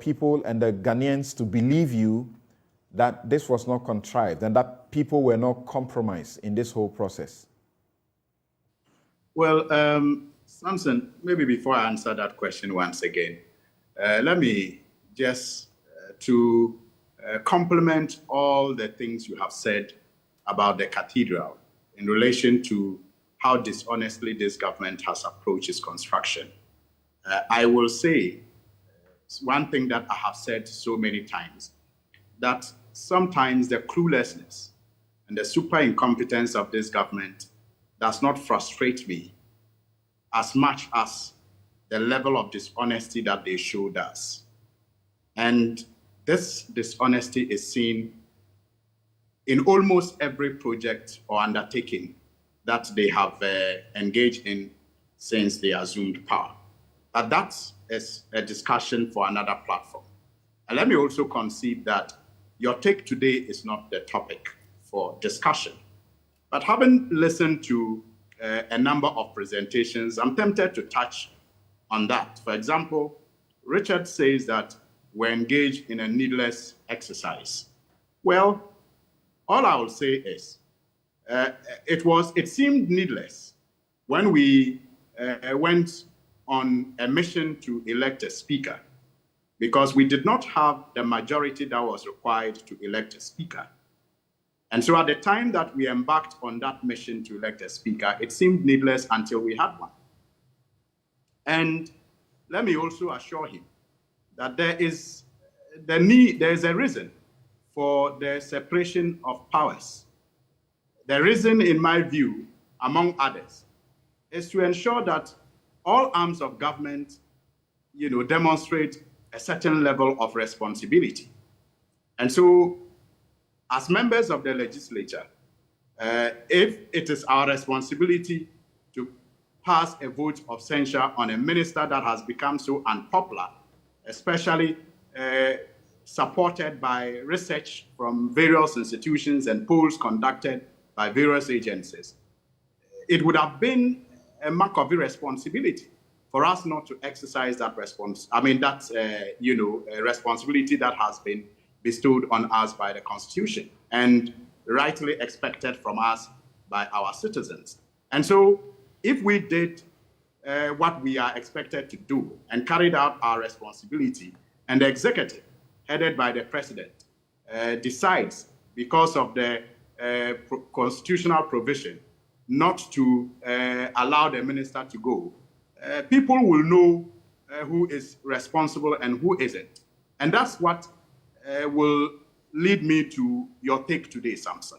people and the Ghanaians to believe you that this was not contrived and that people were not compromised in this whole process? Well, Samson, maybe before I answer that question once again, let me just to complement all the things you have said about the cathedral in relation to how dishonestly this government has approached its construction. I will say one thing that I have said so many times, that sometimes the cluelessness and the super incompetence of this government does not frustrate me as much as the level of dishonesty that they showed us. And this dishonesty is seen in almost every project or undertaking that they have engaged in since they assumed power. But that is a discussion for another platform. And let me also concede that your take today is not the topic for discussion. But having listened to a number of presentations, I'm tempted to touch on that. For example, Richard says that we're engaged in a needless exercise. Well, all I will say is it seemed needless when we went on a mission to elect a speaker, because we did not have the majority that was required to elect a speaker. And so at the time that we embarked on that mission to elect a speaker, it seemed needless until we had one. And let me also assure him that there is a reason for the separation of powers. The reason, in my view, among others, is to ensure that all arms of government, demonstrate a certain level of responsibility. And so, as members of the legislature, if it is our responsibility to pass a vote of censure on a minister that has become so unpopular, especially supported by research from various institutions and polls conducted by various agencies, it would have been a mark of irresponsibility for us not to exercise that responsibility that has been bestowed on us by the Constitution and rightly expected from us by our citizens. And so if we did what we are expected to do and carried out our responsibility, and the executive, headed by the president, decides, because of the constitutional provision, not to allow the minister to go, people will know who is responsible and who isn't. And that's what will lead me to your take today, Samson.